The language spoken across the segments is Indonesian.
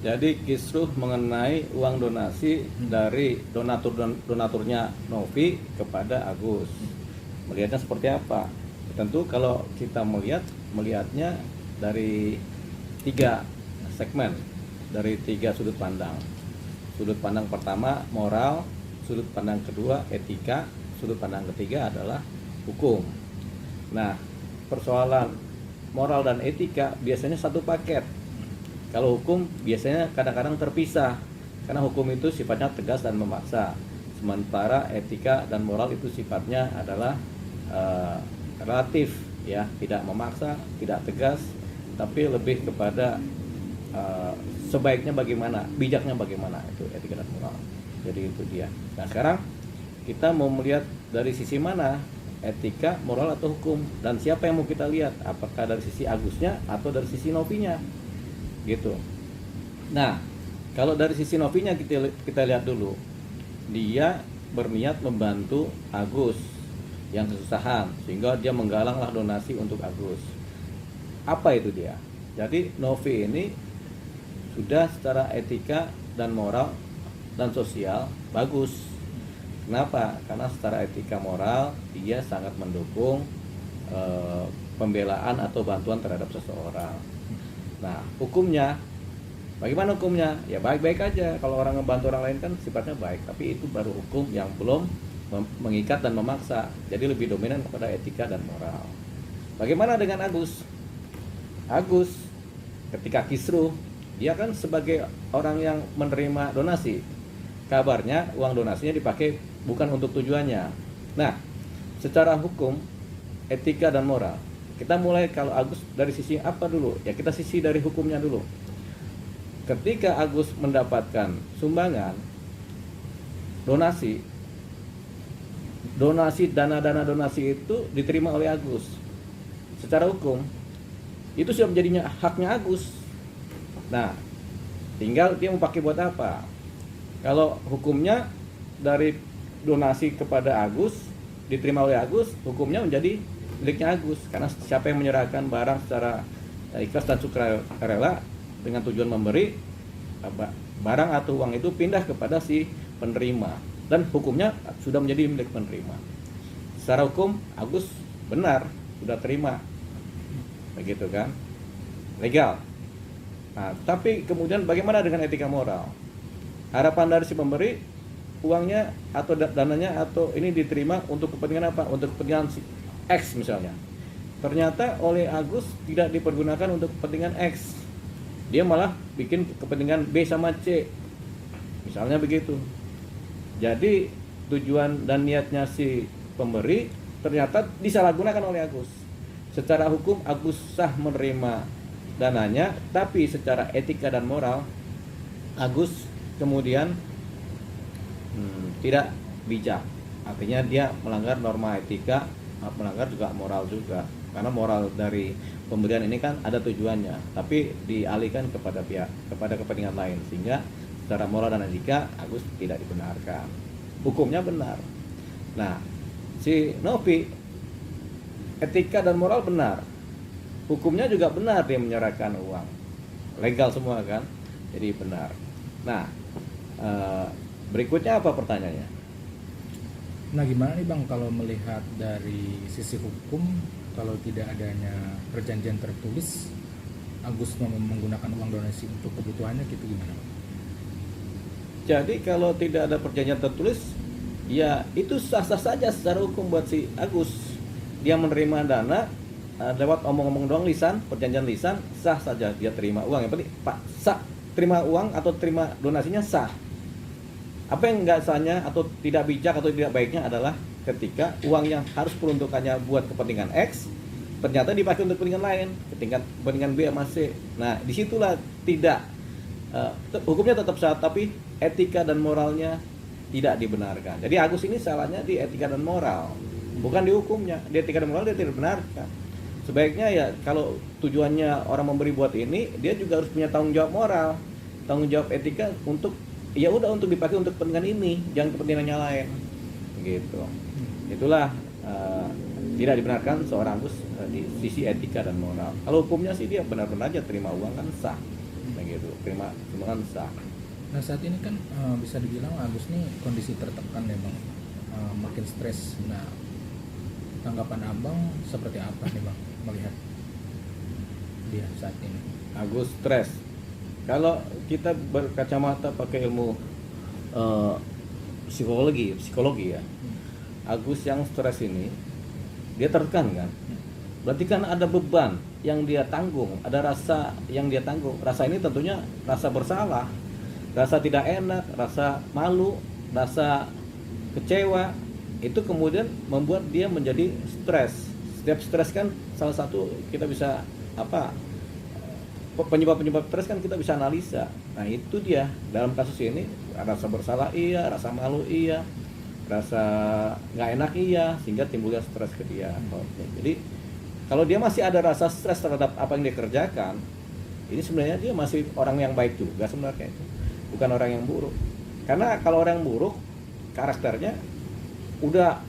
Jadi kisruh mengenai uang donasi dari donaturnya Novi kepada Agus. Melihatnya seperti apa? Tentu kalau kita melihatnya dari 3 segmen, dari 3 sudut pandang. Sudut pandang pertama moral, sudut pandang kedua etika, sudut pandang ketiga adalah hukum. Nah, persoalan moral dan etika biasanya satu paket. Kalau hukum biasanya kadang-kadang terpisah, karena hukum itu sifatnya tegas dan memaksa, sementara etika dan moral itu sifatnya adalah relatif, ya, tidak memaksa, tidak tegas, tapi lebih kepada sebaiknya bagaimana, bijaknya bagaimana, itu etika dan moral. Jadi itu dia. Nah, sekarang kita mau melihat dari sisi mana, etika, moral atau hukum, dan siapa yang mau kita lihat, apakah dari sisi Agusnya atau dari sisi Novinya, gitu. Nah, kalau dari sisi Novinya kita lihat dulu, dia berniat membantu Agus yang kesusahan, sehingga dia menggalanglah donasi untuk Agus. Apa itu dia? Jadi Novi ini sudah secara etika dan moral dan sosial bagus. Kenapa? Karena secara etika moral dia sangat mendukung pembelaan atau bantuan terhadap seseorang. Nah, hukumnya, bagaimana hukumnya? Ya baik-baik aja. Kalau orang ngebantu orang lain kan sifatnya baik, tapi itu baru hukum yang belum mengikat dan memaksa. Jadi lebih dominan kepada etika dan moral. Bagaimana dengan Agus? Agus ketika kisruh, dia kan sebagai orang yang menerima donasi. Kabarnya uang donasinya dipakai bukan untuk tujuannya. Nah, secara hukum, etika dan moral, kita mulai kalau Agus dari sisi apa dulu? Ya kita sisi dari hukumnya dulu. Ketika Agus mendapatkan sumbangan, donasi, dana-dana donasi itu diterima oleh Agus. Secara hukum, itu sudah menjadinya haknya Agus. Nah, tinggal dia mau pakai buat apa. Kalau hukumnya dari donasi kepada Agus diterima oleh Agus, hukumnya menjadi miliknya Agus, karena siapa yang menyerahkan barang secara ikhlas dan sukarela dengan tujuan memberi, barang atau uang itu pindah kepada si penerima, dan hukumnya sudah menjadi milik penerima. Secara hukum Agus benar sudah terima, begitu kan, legal. Nah, tapi kemudian bagaimana dengan etika moral? Harapan dari si pemberi, uangnya atau dananya atau ini diterima untuk kepentingan apa? Untuk kepentingan si X misalnya. Ternyata oleh Agus tidak dipergunakan untuk kepentingan X. Dia malah bikin kepentingan B sama C. Misalnya begitu. Jadi tujuan dan niatnya si pemberi ternyata disalahgunakan oleh Agus. Secara hukum Agus sah menerima dananya, tapi secara etika dan moral Agus kemudian tidak bijak. Artinya dia melanggar norma etika, melanggar juga moral juga. Karena moral dari pemberian ini kan ada tujuannya, tapi dialihkan kepada kepentingan lain, sehingga secara moral dan etika Agus tidak dibenarkan. Hukumnya benar. Nah, si Novi etika dan moral benar, hukumnya juga benar, dia menyerahkan uang legal semua kan, jadi benar. Nah, berikutnya apa pertanyaannya? Nah, gimana nih Bang kalau melihat dari sisi hukum, kalau tidak adanya perjanjian tertulis, Agus menggunakan uang donasi untuk kebutuhannya, gitu gimana Bang? Jadi kalau tidak ada perjanjian tertulis, ya itu sah-sah saja secara hukum buat si Agus. Dia menerima dana lewat omong-omong doang, lisan, perjanjian lisan, sah saja dia terima uang. Yang penting Pak sah, terima uang atau terima donasinya sah. Apa yang enggak sahnya atau tidak bijak atau tidak baiknya adalah ketika uang yang harus peruntukannya buat kepentingan X ternyata dipakai untuk kepentingan lain, kepentingan B sama C. Nah, disitulah tidak hukumnya tetap sah, tapi etika dan moralnya tidak dibenarkan. Jadi Agus ini salahnya di etika dan moral, bukan di hukumnya. Di etika dan moral dia tidak benarkan. Sebaiknya ya kalau tujuannya orang memberi buat ini, dia juga harus punya tanggung jawab moral, tanggung jawab etika untuk ya udah untuk dipakai untuk kepentingan ini, jangan kepentingannya lain, gitu. Itulah tidak dibenarkan seorang Agus di sisi etika dan moral. Kalau hukumnya sih dia benar-benar aja terima uang kan sah. begitu, terima sumbangan sah. Nah saat ini kan bisa dibilang Agus nih kondisi tertekan ya bang, makin stres. Nah tanggapan abang seperti apa nih bang melihat dia saat ini? Agus stres. Kalau kita berkacamata pakai ilmu psikologi ya, Agus yang stres ini dia tertekan kan, berarti kan ada beban yang dia tanggung, ada rasa yang dia tanggung. Rasa ini tentunya rasa bersalah, rasa tidak enak, rasa malu, rasa kecewa. Itu kemudian membuat dia menjadi stres. Setiap stres kan salah satu kita bisa penyebab stres kan kita bisa analisa. Nah itu dia dalam kasus ini, rasa bersalah iya, rasa malu iya, rasa nggak enak iya, sehingga timbulnya stres ke dia. Jadi kalau dia masih ada rasa stres terhadap apa yang dia kerjakan, ini sebenarnya dia masih orang yang baik juga sebenarnya, bukan orang yang buruk. Karena kalau orang yang buruk karakternya udah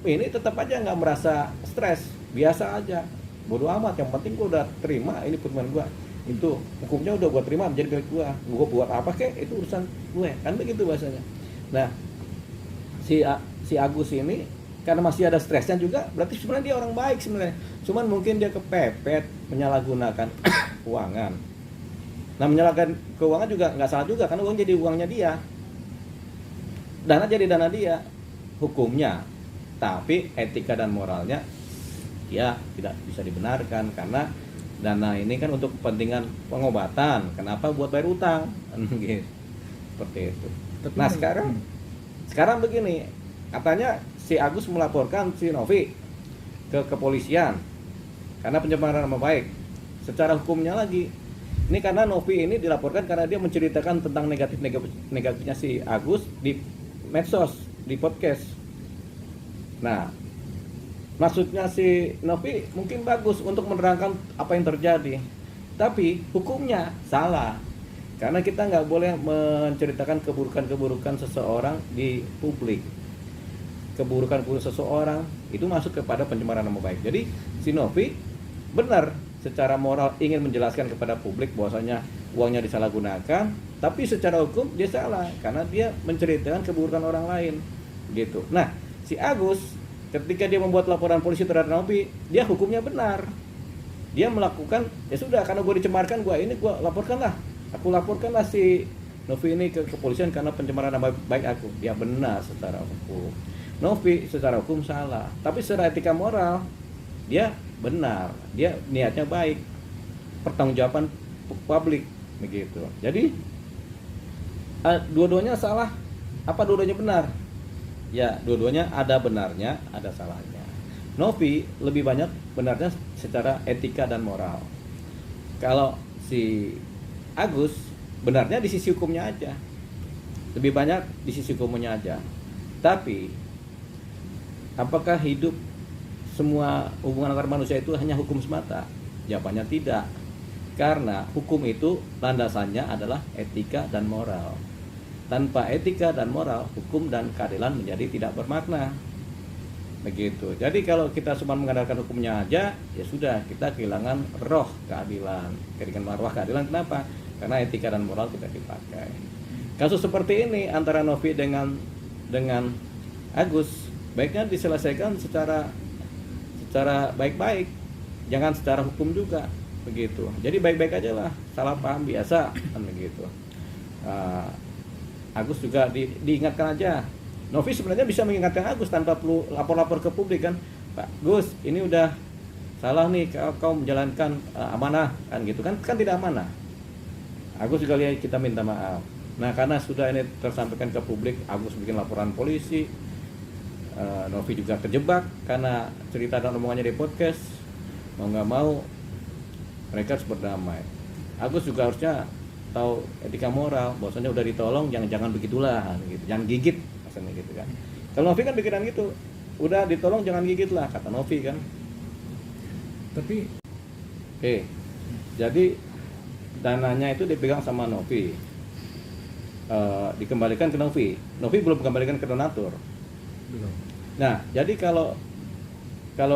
ini tetap aja nggak merasa stres, biasa aja, bodo amat, yang penting gue udah terima ini putusan gue, itu hukumnya udah gue terima menjadi milik gue buat apa kek itu urusan gue, kan begitu bahasanya. Nah si Agus ini karena masih ada stresnya juga, berarti sebenarnya dia orang baik sebenarnya, cuman mungkin dia kepepet menyalahgunakan keuangan. Nah menyalahkan keuangan juga nggak salah juga, karena uang jadi uangnya dia, dana jadi dana dia, hukumnya. Tapi etika dan moralnya ya tidak bisa dibenarkan, karena dana ini kan untuk kepentingan pengobatan, kenapa buat bayar utang gitu, seperti itu. Nah sekarang begini, katanya si Agus melaporkan si Novi ke kepolisian karena pencemaran nama baik. Secara hukumnya lagi, ini karena Novi ini dilaporkan karena dia menceritakan tentang negatifnya si Agus di medsos, di podcast. Nah, maksudnya si Novi mungkin bagus untuk menerangkan apa yang terjadi, tapi hukumnya salah, karena kita nggak boleh menceritakan keburukan seseorang di publik. Keburukan seseorang itu masuk kepada pencemaran nama baik. Jadi si Novi benar secara moral ingin menjelaskan kepada publik bahwasanya uangnya disalahgunakan, tapi secara hukum dia salah karena dia menceritakan keburukan orang lain gitu. Nah si Agus ketika dia membuat laporan polisi terhadap Novi, dia hukumnya benar, dia melakukan ya sudah, karena gue dicemarkan, gue laporkanlah si Novi ini ke kepolisian karena pencemaran nama baik aku. Dia benar secara hukum. Novi secara hukum salah, tapi secara etika moral dia benar, dia niatnya baik, pertanggungjawaban publik begitu. Jadi dua-duanya salah apa dua-duanya benar? Ya dua-duanya ada benarnya, ada salahnya. Novi lebih banyak benarnya secara etika dan moral. Kalau si Agus benarnya di sisi hukumnya aja, lebih banyak di sisi hukumnya aja. Tapi apakah hidup semua hubungan antar manusia itu hanya hukum semata? Jawabannya tidak. Karena hukum itu landasannya adalah etika dan moral. Tanpa etika dan moral, hukum dan keadilan menjadi tidak bermakna. Begitu. Jadi kalau kita cuma mengandalkan hukumnya aja, ya sudah, kita kehilangan roh keadilan. Kehilangan roh keadilan kenapa? Karena etika dan moral tidak dipakai. Kasus seperti ini antara Novi dengan Agus baiknya diselesaikan secara baik-baik, jangan secara hukum juga begitu. Jadi baik-baik aja lah, salah paham biasa kan begitu. Agus juga diingatkan aja. Novi sebenarnya bisa mengingatkan Agus tanpa perlu lapor-lapor ke publik kan, Pak Gus ini udah salah nih, kau menjalankan amanah kan gitu kan tidak amanah. Agus juga lihat kita minta maaf. Nah karena sudah ini tersampaikan ke publik, Agus bikin laporan polisi. Novi juga terjebak karena cerita dan omongannya di podcast. Mau nggak mau mereka harus berdamai. Agus juga harusnya tahu etika moral, bahwasanya udah ditolong jangan begitulah gitu, jangan gigit maksudnya gitu kan. Kalau Novi kan pikiran gitu, udah ditolong jangan gigit lah kata Novi kan. Tapi jadi dananya itu dipegang sama Novi, dikembalikan ke Novi. Novi belum kembalikan ke donatur. Nah, jadi kalau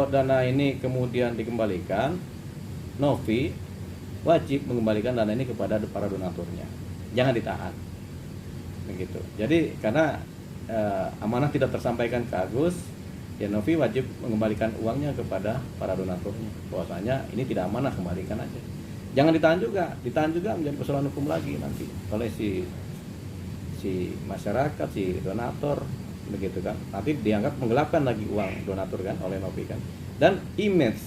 dana ini kemudian dikembalikan, Novi wajib mengembalikan dana ini kepada para donaturnya, jangan ditahan begitu. Jadi karena amanah tidak tersampaikan ke Agus, ya Novi wajib mengembalikan uangnya kepada para donaturnya. Bahwasanya ini tidak amanah, kembalikan aja. Jangan ditahan juga menjadi persoalan hukum lagi nanti oleh si masyarakat, si donatur begitu kan. Nanti dianggap menggelapkan lagi uang donatur kan oleh Novi kan. Dan image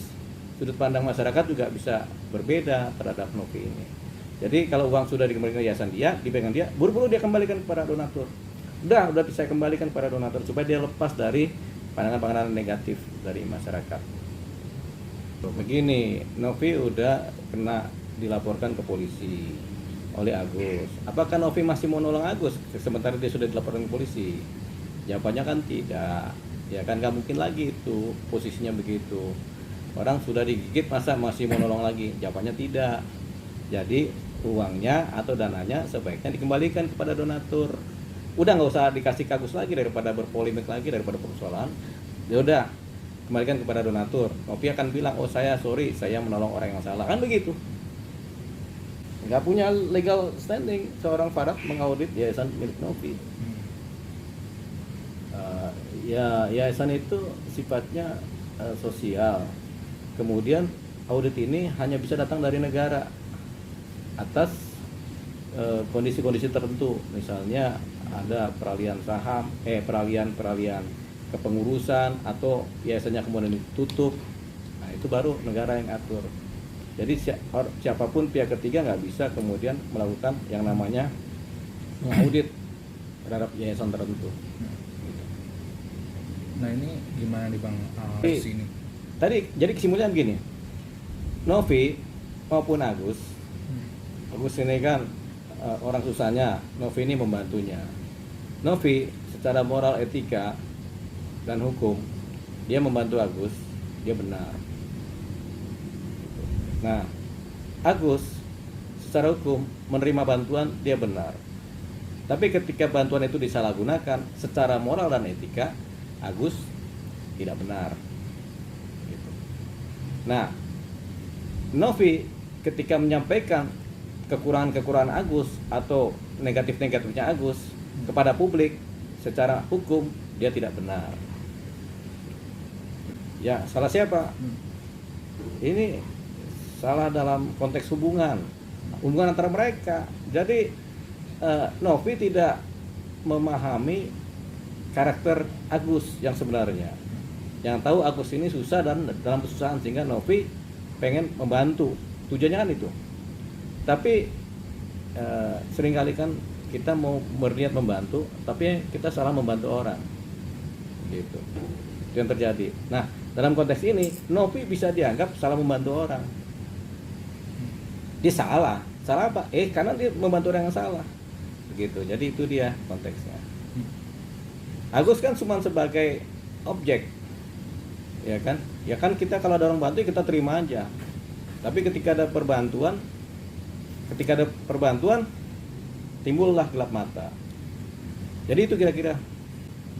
sudut pandang masyarakat juga bisa berbeda terhadap Novi ini. Jadi kalau uang sudah dikembalikan ke yayasan dia, dipegang dia, buru-buru dia kembalikan kepada donatur. Udah saya kembalikan kepada donatur supaya dia lepas dari pandangan-pandangan negatif dari masyarakat. Begini, Novi udah kena dilaporkan ke polisi oleh Agus. Apakah Novi masih mau nolong Agus sementara dia sudah dilaporkan ke polisi? Jawabannya kan tidak. Ya kan nggak mungkin lagi itu posisinya begitu. Orang sudah digigit masa masih mau nolong lagi? Jawabannya tidak. Jadi uangnya atau dananya sebaiknya dikembalikan kepada donatur. Udah nggak usah dikasih ke Agus lagi daripada berpolemik lagi, daripada persoalan. Ya udah, kembalikan kepada donatur. Novi akan bilang, oh saya menolong orang yang salah, kan begitu. Nggak punya legal standing seorang Farad mengaudit yayasan milik Novi. Ya yayasan itu sifatnya sosial. Kemudian audit ini hanya bisa datang dari negara atas kondisi-kondisi tertentu. Misalnya ada peralihan saham, peralihan kepengurusan atau yayasannya kemudian ditutup. Nah itu baru negara yang atur. Jadi siapapun pihak ketiga nggak bisa kemudian melakukan yang namanya mengaudit terhadap yayasan tertentu. Nah ini gimana nih Bang sini? Tadi jadi kesimpulannya begini, Novi maupun Agus ini kan orang susahnya, Novi ini membantunya. Novi secara moral, etika dan hukum dia membantu Agus, dia benar. Nah, Agus secara hukum menerima bantuan, dia benar. Tapi ketika bantuan itu disalahgunakan secara moral dan etika, Agus tidak benar. Gitu. Nah, Novi ketika menyampaikan kekurangan-kekurangan Agus atau negatif-negatifnya Agus kepada publik secara hukum, dia tidak benar. Ya, salah siapa? Ini salah dalam konteks hubungan antara mereka. Jadi Novi tidak memahami karakter Agus yang sebenarnya. Yang tahu Agus ini susah dan dalam kesusahan sehingga Novi pengen membantu. Tujuannya kan itu. Tapi seringkali kan kita mau berniat membantu, tapi kita salah membantu orang. Gitu. Itu yang terjadi. Nah, dalam konteks ini Novi bisa dianggap salah membantu orang. Dia salah apa? Karena dia membantu orang yang salah. Begitu. Jadi itu dia konteksnya. Agus kan cuma sebagai objek, ya kan? Ya kan kita kalau ada orang bantu kita terima aja. Tapi ketika ada perbantuan, timbullah gelap mata. Jadi itu kira-kira